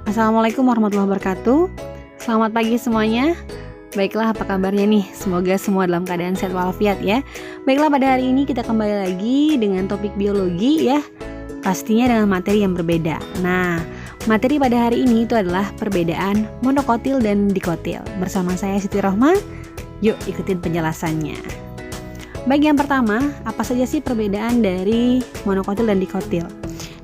Assalamualaikum warahmatullahi wabarakatuh. Selamat pagi semuanya. Baiklah, apa kabarnya nih? Semoga semua dalam keadaan sehat walafiat ya. Baiklah, pada hari ini kita kembali lagi dengan topik biologi ya. Pastinya dengan materi yang berbeda. Nah, materi pada hari ini itu adalah perbedaan monokotil dan dikotil. Bersama saya Siti Rohma. Yuk ikutin penjelasannya. Baik, yang pertama, apa saja sih perbedaan dari monokotil dan dikotil?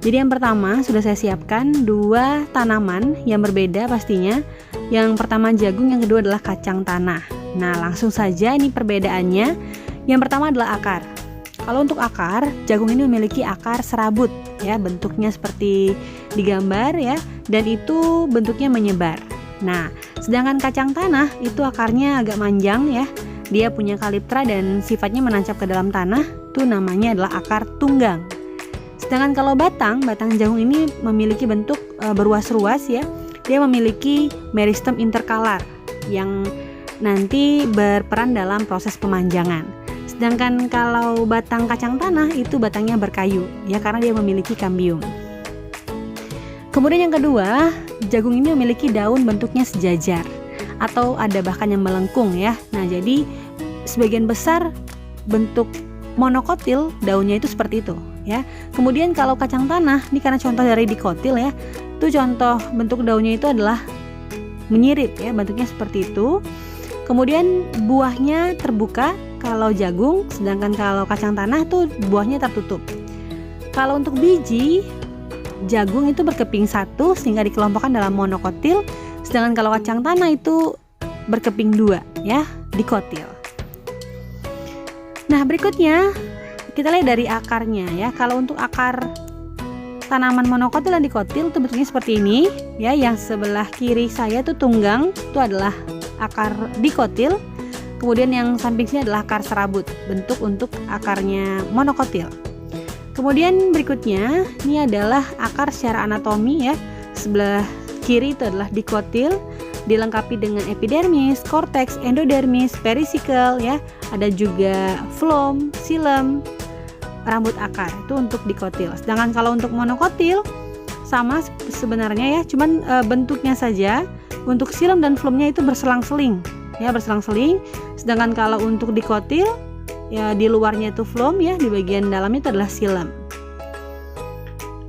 Jadi yang pertama sudah saya siapkan dua tanaman yang berbeda pastinya. Yang pertama jagung, yang kedua adalah kacang tanah. Nah, langsung saja ini perbedaannya. Yang pertama adalah akar. Kalau untuk akar, jagung ini memiliki akar serabut ya, bentuknya seperti digambar ya, dan itu bentuknya menyebar. Nah, sedangkan kacang tanah itu akarnya agak manjang ya. Dia punya kaliptra dan sifatnya menancap ke dalam tanah. Itu namanya adalah akar tunggang. Sedangkan kalau batang jagung ini memiliki bentuk berruas-ruas ya. Dia memiliki meristem interkalar yang nanti berperan dalam proses pemanjangan. Sedangkan kalau batang kacang tanah itu batangnya berkayu ya, karena dia memiliki kambium. Kemudian yang kedua, jagung ini memiliki daun bentuknya sejajar atau ada bahkan yang melengkung ya. Nah, jadi sebagian besar bentuk monokotil daunnya itu seperti itu ya. Kemudian kalau kacang tanah ini karena contoh dari dikotil ya, itu contoh bentuk daunnya itu adalah menyirip ya, bentuknya seperti itu. Kemudian buahnya terbuka kalau jagung, sedangkan kalau kacang tanah itu buahnya tertutup. Kalau untuk biji, jagung itu berkeping satu sehingga dikelompokkan dalam monokotil, sedangkan kalau kacang tanah itu berkeping dua ya, dikotil. Nah, berikutnya kita lihat dari akarnya ya. Kalau untuk akar tanaman monokotil dan dikotil itu bentuknya seperti ini ya. Yang sebelah kiri saya itu tunggang, itu adalah akar dikotil. Kemudian yang samping sini adalah akar serabut, bentuk untuk akarnya monokotil. Kemudian berikutnya ini adalah akar secara anatomi ya. Sebelah kiri itu adalah dikotil, dilengkapi dengan epidermis, korteks, endodermis, perisikel ya. Ada juga floem, xilem, rambut akar, itu untuk dikotil. Sedangkan kalau untuk monokotil sama sebenarnya ya, cuman bentuknya saja. Untuk xilem dan floemnya itu berselang-seling ya, berselang-seling. Sedangkan kalau untuk dikotil ya, di luarnya itu floem ya, di bagian dalamnya itu adalah xilem.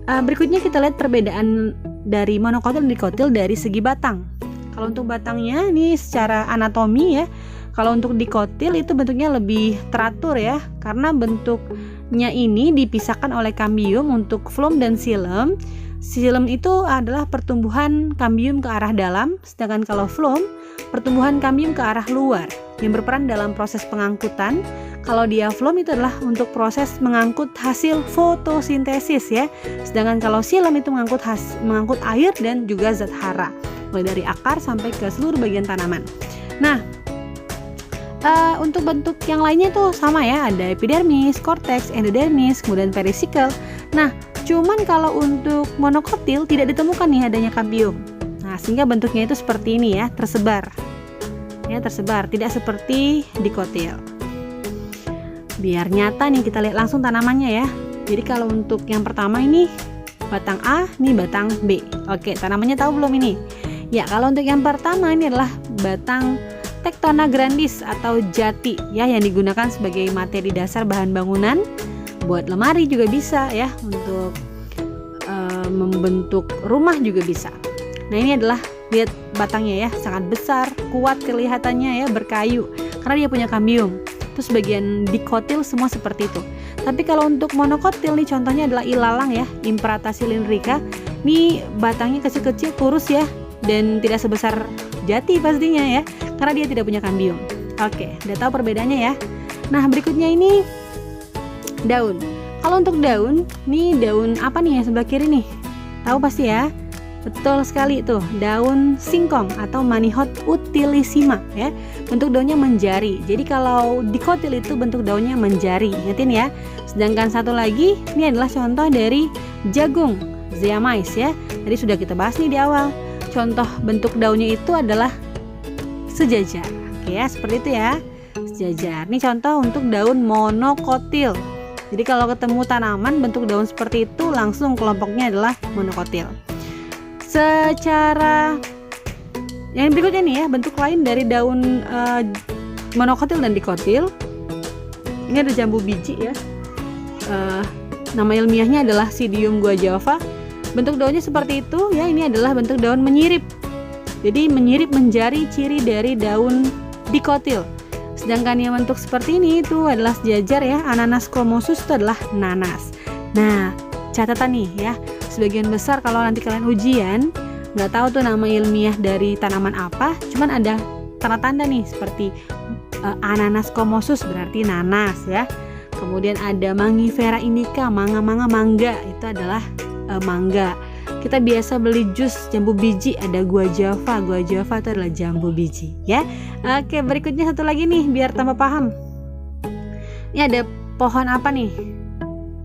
Berikutnya kita lihat perbedaan dari monokotil dan dikotil dari segi batang. Kalau untuk batangnya ini secara anatomi ya, kalau untuk dikotil itu bentuknya lebih teratur ya, karena bentuknya ini dipisahkan oleh kambium untuk floem dan xilem. Xilem itu adalah pertumbuhan kambium ke arah dalam, sedangkan kalau floem pertumbuhan kambium ke arah luar yang berperan dalam proses pengangkutan. Kalau dia floem itu adalah untuk proses mengangkut hasil fotosintesis ya, sedangkan kalau xilem itu mengangkut air dan juga zat hara, mulai dari akar sampai ke seluruh bagian tanaman. Nah, untuk bentuk yang lainnya tuh sama ya, ada epidermis, korteks, endodermis, kemudian perisikel. Nah, cuman kalau untuk monokotil tidak ditemukan nih adanya kambium. Nah, sehingga bentuknya itu seperti ini ya, tersebar. Ya, tersebar, tidak seperti dikotil. Biar nyata nih kita lihat langsung tanamannya ya. Jadi kalau untuk yang pertama ini batang A, ini batang B. Oke, tanamannya tahu belum ini? Ya, kalau untuk yang pertama ini adalah batang Tectona grandis atau jati ya, yang digunakan sebagai materi dasar bahan bangunan. Buat lemari juga bisa ya, untuk membentuk rumah juga bisa. Nah, ini adalah, lihat batangnya ya, sangat besar, kuat kelihatannya ya, berkayu karena dia punya kambium. Terus bagian dikotil semua seperti itu. Tapi kalau untuk monokotil nih contohnya adalah ilalang ya, Imprata cylindrica. Ini batangnya kecil-kecil, kurus ya, dan tidak sebesar jati pastinya ya, karena dia tidak punya kambium. Oke, udah tahu perbedaannya ya. Nah, berikutnya ini daun. Kalau untuk daun, nih daun apa nih yang sebelah kiri nih? Tahu pasti ya? Betul sekali tuh, daun singkong atau Manihot utilissima ya. Bentuk daunnya menjari. Jadi kalau dikotil itu bentuk daunnya menjari, ingetin ya. Sedangkan satu lagi, ini adalah contoh dari jagung, zeamais ya. Tadi sudah kita bahas nih di awal. Contoh bentuk daunnya itu adalah sejajar. Oke ya, seperti itu ya. Sejajar. Ini contoh untuk daun monokotil. Jadi kalau ketemu tanaman bentuk daun seperti itu, langsung kelompoknya adalah monokotil. Secara yang berikutnya nih ya, bentuk lain dari daun monokotil dan dikotil. Ini ada jambu biji ya. Nama ilmiahnya adalah Psidium guajava. Bentuk daunnya seperti itu ya. Ini adalah bentuk daun menyirip. Jadi menyirip menjadi ciri dari daun dikotil. Sedangkan yang bentuk seperti ini itu adalah sejajar ya. Ananas chromosus itu adalah nanas. Nah, catatan nih ya. Sebagian besar kalau nanti kalian ujian nggak tahu tuh nama ilmiah dari tanaman apa, cuman ada tanda-tanda nih seperti ananas chromosus berarti nanas ya. Kemudian ada mangifera indica, mangga itu adalah mangga. Kita biasa beli jus jambu biji, ada guajava itu adalah jambu biji ya. Oke, berikutnya satu lagi nih biar tambah paham. Ini ada pohon apa nih?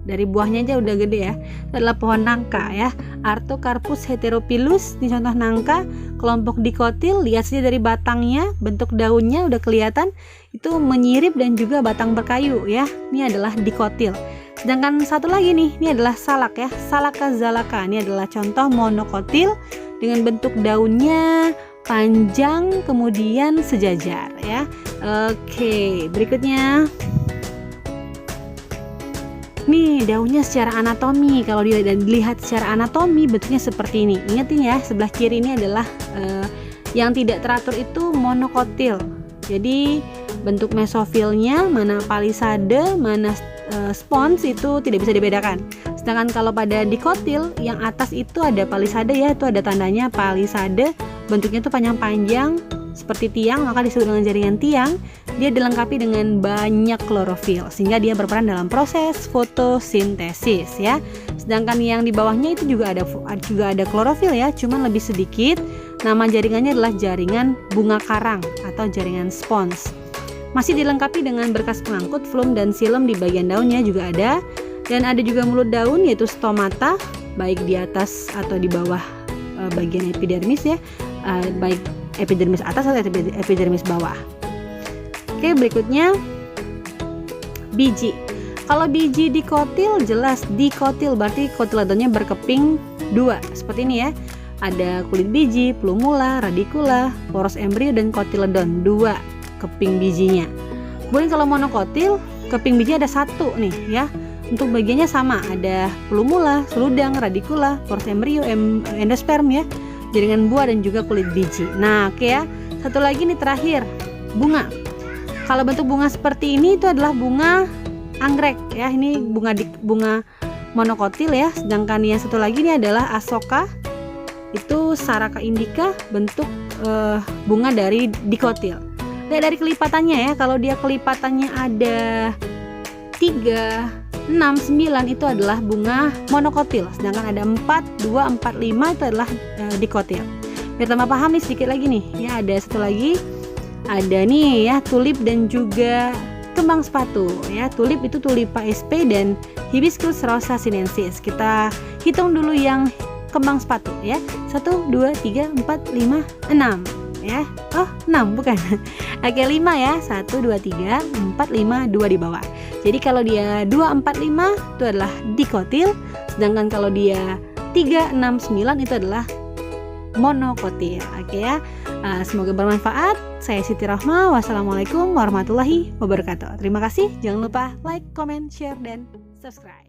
Dari buahnya aja udah gede ya. Itu adalah pohon nangka ya. Artocarpus heterophyllus, ini contoh nangka, kelompok dikotil. Lihat saja dari batangnya, bentuk daunnya udah kelihatan itu menyirip dan juga batang berkayu ya. Ini adalah dikotil. Sedangkan satu lagi nih, ini adalah salak ya. Salaka zalaka, ini adalah contoh monokotil dengan bentuk daunnya panjang kemudian sejajar ya. Oke, berikutnya nih daunnya secara anatomi. Kalau dilihat secara anatomi bentuknya seperti ini. Ingatin ya, sebelah kiri ini adalah yang tidak teratur itu monokotil. Jadi bentuk mesofilnya mana palisade, mana spons itu tidak bisa dibedakan. Sedangkan kalau pada dikotil yang atas itu ada palisade ya, itu ada tandanya palisade. Bentuknya itu panjang-panjang seperti tiang, maka disebut dengan jaringan tiang. Dia dilengkapi dengan banyak klorofil sehingga dia berperan dalam proses fotosintesis ya. Sedangkan yang di bawahnya itu juga ada klorofil ya, cuman lebih sedikit. Nama jaringannya adalah jaringan bunga karang atau jaringan spons. Masih dilengkapi dengan berkas pengangkut, flum dan silem di bagian daunnya juga ada. Dan ada juga mulut daun yaitu stomata, baik di atas atau di bawah bagian epidermis ya, baik epidermis atas atau epidermis bawah. Oke, berikutnya biji. Kalau biji dikotil jelas dikotil berarti kotiledonnya berkeping dua seperti ini ya. Ada kulit biji, plumula, radicula, poros embrio dan kotiledon, dua keping bijinya. Kemudian kalau monokotil keping biji ada satu nih ya. Untuk bagiannya sama, ada plumula, seludang, radicula, poros embrio, endosperm ya, jaringan buah dan juga kulit biji. Nah, oke ya. Satu lagi nih terakhir, bunga. Kalau bentuk bunga seperti ini itu adalah bunga anggrek ya. Ini bunga monokotil ya. Sedangkan yang satu lagi ini adalah asoka. Itu Saraka indica, bentuk bunga dari dikotil. Lihat dari kelipatannya ya. Kalau dia kelipatannya ada 3, 6, 9 itu adalah bunga monokotil. Sedangkan ada 4, 2, 4, 5 itu adalah dikotil. Biar tambah paham nih sedikit lagi nih. Ya, ada satu lagi. Ada nih ya tulip dan juga kembang sepatu ya. Tulip itu Tulipa sp dan Hibiscus rosa sinensis. Kita hitung dulu yang kembang sepatu ya. 1, 2, 3, 4, 5, 6 ya. Oh 6 bukan. Oke 5 ya. 1, 2, 3, 4, 5, 2 di bawah. Jadi kalau dia 2, 4, 5 itu adalah dikotil. Sedangkan kalau dia 3, 6, 9 itu adalah monokotil. Oke ya. Semoga bermanfaat. Saya Siti Rahma. Wassalamualaikum warahmatullahi wabarakatuh. Terima kasih. Jangan lupa like, comment, share, dan subscribe.